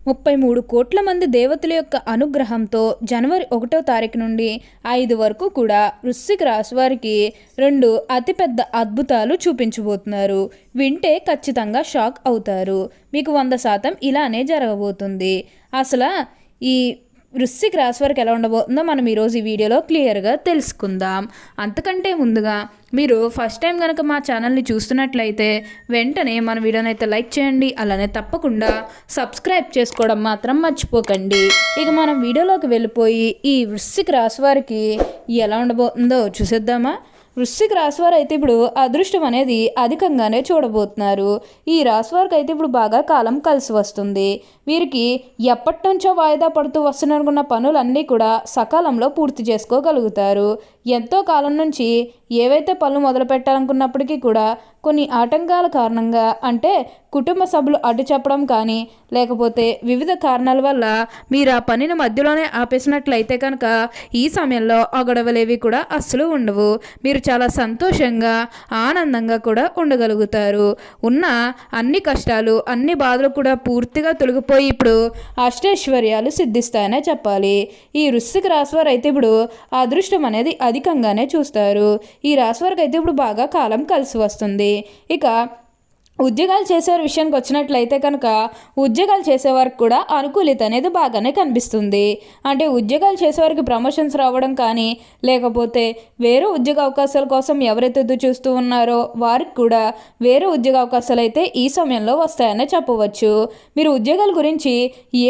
33 కోట్ల మంది దేవతల యొక్క అనుగ్రహంతో జనవరి 1వ తారీఖు నుండి 5 వరకు కూడా వృశ్చిక రాశి వారికి 2 అతిపెద్ద అద్భుతాలు చూపించబోతున్నారు. వింటే ఖచ్చితంగా షాక్ అవుతారు. మీకు 100% ఇలానే జరగబోతుంది. అసలు ఈ వృశ్చిక రాశి వారికి ఎలా ఉండబోతుందో మనం ఈరోజు ఈ వీడియోలో క్లియర్గా తెలుసుకుందాం. అంతకంటే ముందుగా మీరు ఫస్ట్ టైం కనుక మా ఛానల్ని చూస్తున్నట్లయితే వెంటనే మన వీడియోని అయితే లైక్ చేయండి. అలానే తప్పకుండా సబ్స్క్రైబ్ చేసుకోవడం మాత్రం మర్చిపోకండి. ఇక మనం వీడియోలోకి వెళ్ళిపోయి ఈ వృశ్చిక రాశి వారికి ఎలా ఉండబోతుందో చూసేద్దామా. వృశ్చిక రాశి వారు అయితే ఇప్పుడు అదృష్టం అనేది అధికంగానే చూడబోతున్నారు. ఈ రాశి వారికి అయితే ఇప్పుడు బాగా కాలం కలిసి వస్తుంది. వీరికి ఎప్పటి నుంచో వాయిదా పడుతూ వస్తున్ననుకున్న పనులన్నీ కూడా సకాలంలో పూర్తి చేసుకోగలుగుతారు. ఎంతో కాలం నుంచి ఏవైతే పనులు మొదలు పెట్టాలనుకున్నప్పటికీ కూడా కొన్ని ఆటంకాల కారణంగా, అంటే కుటుంబ సభ్యులు అడ్డు చెప్పడం కానీ లేకపోతే వివిధ కారణాల వల్ల మీరు ఆ పనిని మధ్యలోనే ఆపేసినట్లయితే కనుక ఈ సమయంలో ఆ గొడవలేవి కూడా అస్సలు ఉండవు. మీరు చాలా సంతోషంగా ఆనందంగా కూడా ఉండగలుగుతారు. ఉన్న అన్ని కష్టాలు అన్ని బాధలు కూడా పూర్తిగా తొలగిపోయి ఇప్పుడు అష్టైశ్వర్యాలు సిద్ధిస్తాయనే చెప్పాలి. ఈ వృశ్చిక రాశి వారు అయితే ఇప్పుడు అదృష్టం అనేది అధికంగానే చూస్తారు. ఈ రాశి వారికి అయితే ఇప్పుడు బాగా కాలం కలిసి వస్తుంది. ఇక ఉద్యోగాలు చేసే విషయానికి వచ్చినట్లయితే కనుక ఉద్యోగాలు చేసేవారికి కూడా అనుకూలిత అనేది బాగానే కనిపిస్తుంది. అంటే ఉద్యోగాలు చేసేవారికి ప్రమోషన్స్ రావడం కానీ లేకపోతే వేరే ఉద్యోగ అవకాశాల కోసం ఎవరైతే ఎదురు చూస్తూ ఉన్నారో వారికి కూడా వేరే ఉద్యోగ అవకాశాలు అయితే ఈ సమయంలో వస్తాయనే చెప్పవచ్చు. మీరు ఉద్యోగాల గురించి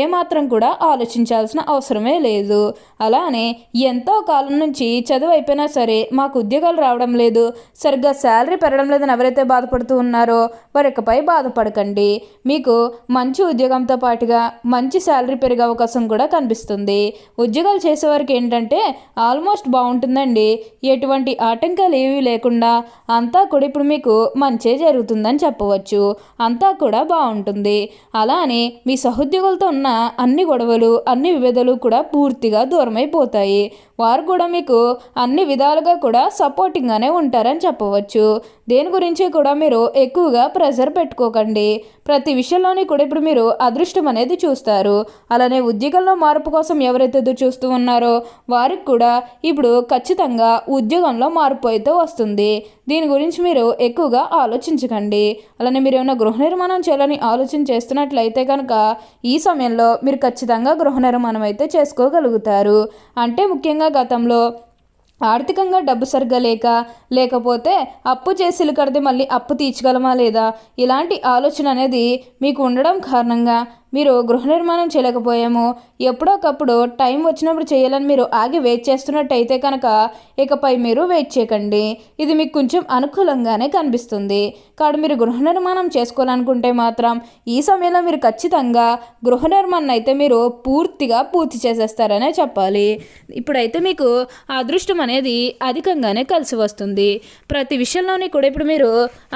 ఏమాత్రం కూడా ఆలోచించాల్సిన అవసరమే లేదు. అలానే ఎంతో కాలం నుంచి చదువు అయిపోయినా సరే మాకు ఉద్యోగాలు రావడం లేదు, సరిగ్గా శాలరీ పెరగడం లేదని ఎవరైతే బాధపడుతూ ఉన్నారో వారికపై బాధపడకండి. మీకు మంచి ఉద్యోగంతో పాటుగా మంచి శాలరీ పెరిగే అవకాశం కూడా కనిపిస్తుంది. ఉద్యోగాలు చేసేవారికి ఏంటంటే ఆల్మోస్ట్ బాగుంటుందండి. ఎటువంటి ఆటంకాలు ఏమీ లేకుండా అంతా కూడా ఇప్పుడు మీకు మంచే జరుగుతుందని చెప్పవచ్చు. అంతా కూడా బాగుంటుంది. అలానే మీ సహోద్యోగులతో ఉన్న అన్ని గొడవలు అన్ని విభేదాలు కూడా పూర్తిగా దూరమైపోతాయి. వారు కూడా మీకు అన్ని విధాలుగా కూడా సపోర్టింగ్గానే ఉంటారని చెప్పవచ్చు. దేని గురించి కూడా మీరు ఎక్కువగా ప్రెజర్ పెట్టుకోకండి. ప్రతి విషయంలోని కూడా ఇప్పుడు మీరు అదృష్టం అనేది చూస్తారు. అలానే ఉద్యోగంలో మార్పు కోసం ఎవరైతే ఎదురు చూస్తూ ఉన్నారో వారికి కూడా ఇప్పుడు ఖచ్చితంగా ఉద్యోగంలో మార్పు అయితే వస్తుంది. దీని గురించి మీరు ఎక్కువగా ఆలోచించకండి. అలానే మీరు ఏమైనా గృహ నిర్మాణం చేయాలని ఆలోచన చేస్తున్నట్లయితే కనుక ఈ సమయంలో మీరు ఖచ్చితంగా గృహ నిర్మాణం అయితే చేసుకోగలుగుతారు. అంటే ముఖ్యంగా గతంలో ఆర్థికంగా డబ్బు సరిగ్గా లేకపోతే అప్పు చేసి ఇల్లు కడితే మళ్ళీ అప్పు తీర్చగలమా లేదా ఇలాంటి ఆలోచన అనేది మీకు ఉండడం కారణంగా మీరు గృహ నిర్మాణం చేయలేకపోయాము. ఎప్పుడోకప్పుడు టైం వచ్చినప్పుడు చేయాలని మీరు ఆగి వెయిట్ చేస్తున్నట్టయితే కనుక ఇకపై మీరు వెయిట్ చేయకండి. ఇది మీకు కొంచెం అనుకూలంగానే కనిపిస్తుంది. కాబట్టి మీరు గృహ నిర్మాణం చేసుకోవాలనుకుంటే మాత్రం ఈ సమయంలో మీరు ఖచ్చితంగా గృహ నిర్మాణం అయితే మీరు పూర్తి చేసేస్తారనే చెప్పాలి. ఇప్పుడైతే మీకు అదృష్టం అనేది అధికంగానే కలిసి వస్తుంది. ప్రతి విషయంలోని కూడా ఇప్పుడు మీరు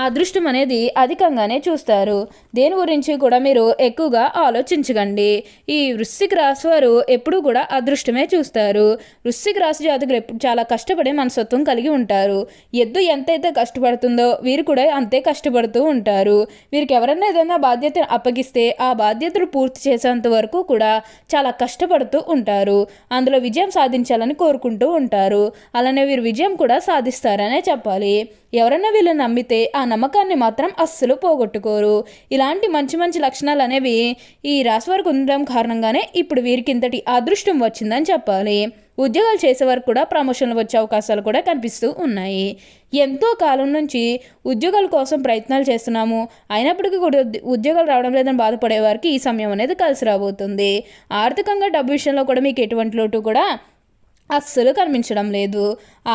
అదృష్టం అనేది అధికంగానే చూస్తారు. దేని గురించి కూడా మీరు ఎక్కువగా ఆలోచించకండి. ఈ వృశ్చిక రాశి వారు ఎప్పుడూ కూడా అదృష్టమే చూస్తారు. వృశ్చిక రాశి జాతకులు ఎప్పుడు చాలా కష్టపడే మనస్తత్వం కలిగి ఉంటారు. ఎద్దు ఎంతైతే కష్టపడుతుందో వీరు కూడా అంతే కష్టపడుతూ ఉంటారు. వీరికి ఎవరైనా ఏదైనా బాధ్యతను అప్పగిస్తే ఆ బాధ్యతలు పూర్తి చేసేంత వరకు కూడా చాలా కష్టపడుతూ ఉంటారు. అందులో విజయం సాధించాలని కోరుకుంటూ ఉంటారు. అలానే వీరు విజయం కూడా సాధిస్తారనే చెప్పాలి. ఎవరైనా వీళ్ళు నమ్మితే ఆ నమ్మకాన్ని మాత్రం అస్సలు పోగొట్టుకోరు. ఇలాంటి మంచి మంచి లక్షణాలు అనేవి ఈ రాశి వారికి ఉండడం కారణంగానే ఇప్పుడు వీరికి ఇంతటి అదృష్టం వచ్చిందని చెప్పాలి. ఉద్యోగాలు చేసేవారికి కూడా ప్రమోషన్లు వచ్చే అవకాశాలు కూడా కనిపిస్తూ ఉన్నాయి. ఎంతో కాలం నుంచి ఉద్యోగాల కోసం ప్రయత్నాలు చేస్తున్నాము, అయినప్పటికీ కూడా ఉద్యోగాలు రావడం లేదని బాధపడేవారికి ఈ సమయం అనేది కలిసి రాబోతుంది. ఆర్థికంగా డబ్బు విషయంలో కూడా మీకు ఎటువంటి లోటు కూడా అస్సలు కనిపించడం లేదు.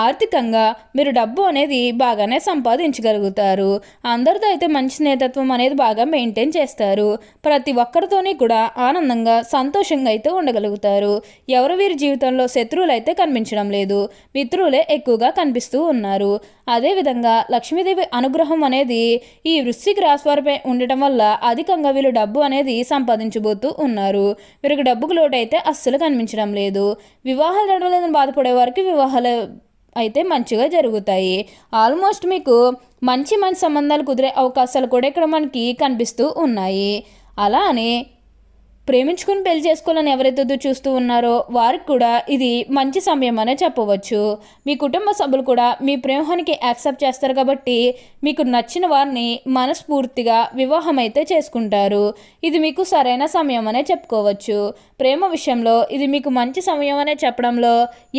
ఆర్థికంగా మీరు డబ్బు అనేది బాగానే సంపాదించగలుగుతారు. అందరితో అయితే మంచి స్నేహితత్వం అనేది బాగా మెయింటైన్ చేస్తారు. ప్రతి ఒక్కరితోని కూడా ఆనందంగా సంతోషంగా అయితే ఉండగలుగుతారు. ఎవరు వీరి జీవితంలో శత్రువులు అయితే కనిపించడం లేదు, మిత్రులే ఎక్కువగా కనిపిస్తూ ఉన్నారు. అదేవిధంగా లక్ష్మీదేవి అనుగ్రహం అనేది ఈ వృశ్చిక రాశి వారిపై ఉండటం వల్ల అధికంగా వీళ్ళు డబ్బు అనేది సంపాదించబోతూ ఉన్నారు. వీరికి డబ్బుకు లోటు అయితే అస్సలు కనిపించడం లేదు. వివాహాలు జరగడం లేదని బాధపడే వారికి వివాహాలు అయితే మంచిగా జరుగుతాయి. ఆల్మోస్ట్ మీకు మంచి సంబంధాలు కుదిరే అవకాశాలు కూడా ఇక్కడ మనకి కనిపిస్తూ ఉన్నాయి. అలానే ప్రేమించుకుని పెళ్లి చేసుకోవాలని ఎవరైతే చూస్తూ ఉన్నారో వారికి కూడా ఇది మంచి సమయం అనే చెప్పవచ్చు. మీ కుటుంబ సభ్యులు కూడా మీ ప్రేమానికి యాక్సెప్ట్ చేస్తారు కాబట్టి మీకు నచ్చిన వారిని మనస్ఫూర్తిగా వివాహం అయితే చేసుకుంటారు. ఇది మీకు సరైన సమయం అనే చెప్పుకోవచ్చు. ప్రేమ విషయంలో ఇది మీకు మంచి సమయం అనే చెప్పడంలో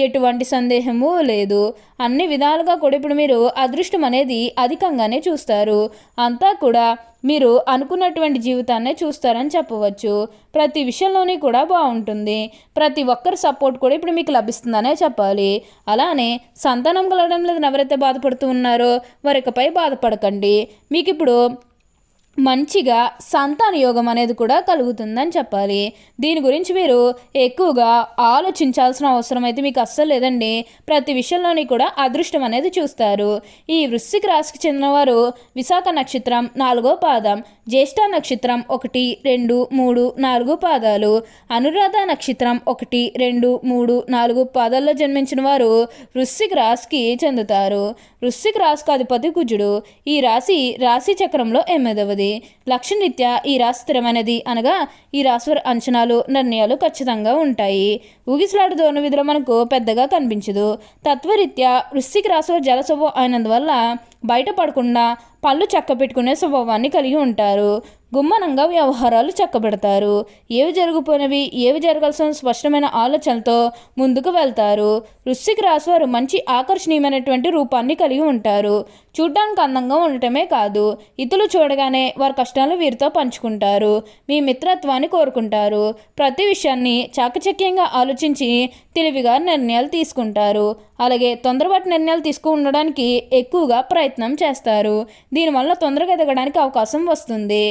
ఎటువంటి సందేహము లేదు. అన్ని విధాలుగా కూడా ఇప్పుడు మీరు అదృష్టం అనేది అధికంగానే చూస్తారు. అంతా కూడా మీరు అనుకున్నటువంటి జీవితాన్నే చూస్తారని చెప్పవచ్చు. ప్రతి విషయంలోని కూడా బాగుంటుంది. ప్రతి ఒక్కరి సపోర్ట్ కూడా ఇప్పుడు మీకు లభిస్తుందనే చెప్పాలి. అలానే సంతానం కలగడం లేదని ఎవరైతే బాధపడుతూ ఉన్నారో వారికపై బాధపడకండి. మీకు ఇప్పుడు మంచిగా సంతాన యోగం అనేది కూడా కలుగుతుందని చెప్పాలి. దీని గురించి మీరు ఎక్కువగా ఆలోచించాల్సిన అవసరం అయితే మీకు అస్సలు లేదండి. ప్రతి విషయంలోని కూడా అదృష్టం అనేది చూస్తారు. ఈ వృశ్చిక రాశికి చెందినవారు విశాఖ నక్షత్రం 4వ పాదం, జ్యేష్ఠ నక్షత్రం 1, 2, 3, 4 పాదాలు, అనురాధ నక్షత్రం 1, 2, 3, 4 పాదాల్లో జన్మించిన వారు వృశ్చిక రాశికి చెందుతారు. వృశ్చిక రాశికి అధిపతి కుజుడు. ఈ రాశి చక్రంలో 8వది. లక్షణరీత్యా ఈ రాశి స్థిరమైనది అనగా ఈ రాశి వారి అంచనాలు నిర్ణయాలు ఖచ్చితంగా ఉంటాయి. ఊగిసలాడు ధోరణి విధులు మనకు పెద్దగా కనిపించదు. తత్వరీత్యా వృశ్చిక రాశి జల స్వభావం అయినందువల్ల బయటపడకుండా పళ్ళు చక్క పెట్టుకునే స్వభావాన్ని కలిగి ఉంటారు. గుమ్మనంగా వ్యవహారాలు చక్కబెడతారు. ఏవి జరుగుపోయినవి ఏవి జరగాల్సిన స్పష్టమైన ఆలోచనలతో ముందుకు వెళ్తారు. వృశ్చిక రాశి వారు మంచి ఆకర్షణీయమైనటువంటి రూపాన్ని కలిగి ఉంటారు. చూడ్డానికి అందంగా ఉండటమే కాదు, ఇతరులు చూడగానే వారి కష్టాలను వీరితో పంచుకుంటారు. మీ మిత్రత్వాన్ని కోరుకుంటారు. ప్రతి విషయాన్ని చాకచక్యంగా ఆలోచించి తెలివిగా నిర్ణయాలు తీసుకుంటారు. అలాగే తొందరపాటు నిర్ణయాలు ఉండడానికి ఎక్కువగా ప్రయత్నం చేస్తారు. దీనివల్ల తొందరగా ఎదగడానికి అవకాశం వస్తుంది.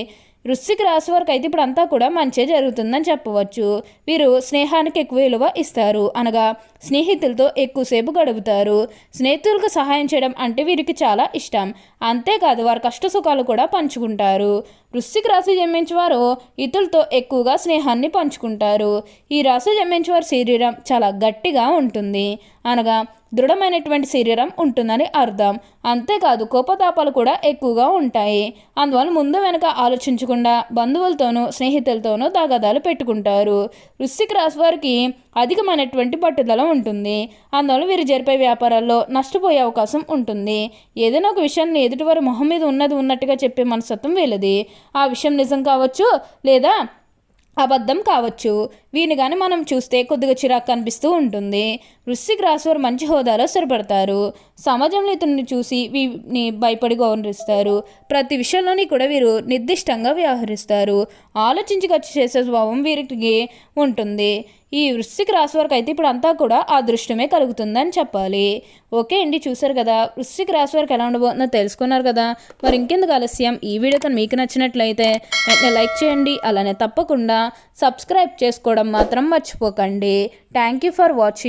వృశ్చిక రాశి వారికి అయితే ఇప్పుడు అంతా కూడా మంచి జరుగుతుందని చెప్పవచ్చు. వీరు స్నేహానికి ఎక్కువ విలువ ఇస్తారు, అనగా స్నేహితులతో ఎక్కువసేపు గడుపుతారు. స్నేహితులకు సహాయం చేయడం అంటే వీరికి చాలా ఇష్టం. అంతేకాదు వారి కష్ట సుఖాలు కూడా పంచుకుంటారు. వృశ్చిక రాశి జన్మించేవారు ఇతరులతో ఎక్కువగా స్నేహాన్ని పంచుకుంటారు. ఈ రాశి జన్మించేవారి శరీరం చాలా గట్టిగా ఉంటుంది, అనగా దృఢమైనటువంటి శరీరం ఉంటుందని అర్థం. అంతేకాదు కోపతాపాలు కూడా ఎక్కువగా ఉంటాయి. అందువల్ల ముందు వెనక ఆలోచించకుండా బంధువులతోనూ స్నేహితులతోనూ తగాదాలు పెట్టుకుంటారు. వృశ్చిక రాశి వారికి అధికమైనటువంటి పట్టుదల ఉంటుంది. అందువల్ల వీరు జరిపే వ్యాపారాల్లో నష్టపోయే అవకాశం ఉంటుంది. ఏదైనా ఒక విషయాన్ని ఎదుటివారి మొహం మీద ఉన్నట్టుగా చెప్పే మనస్తత్వం వీళ్ళది. ఆ విషయం నిజం కావచ్చు లేదా అబద్ధం కావచ్చు. వీరిని కానీ మనం చూస్తే కొద్దిగా చిరాకు కనిపిస్తూ ఉంటుంది. వృశ్చిక రాశి వారు మంచి హోదాలో స్థిరపడతారు. సమాజంలో ఇతరుని చూసి వీరిని భయపడి గౌరవిస్తారు. ప్రతి విషయంలోని కూడా వీరు నిర్దిష్టంగా వ్యవహరిస్తారు. ఆలోచించి ఖర్చు చేసే స్వభావం వీరికి ఉంటుంది. ఈ వృశ్చిక రాశి వారికి అయితే ఇప్పుడు అంతా కూడా అదృష్టమే కలుగుతుందని చెప్పాలి. ఓకే అండి, చూసారు కదా వృశ్చిక రాశి వారికి ఎలా ఉండబోతుందో తెలుసుకున్నారు కదా. మరి ఇంకెందుకు ఆలస్యం, ఈ వీడియో కానీ మీకు నచ్చినట్లయితే వెంటనే లైక్ చేయండి. అలానే తప్పకుండా సబ్స్క్రైబ్ చేసుకోవడం మాత్రం మర్చిపోకండి. Thank you for watching.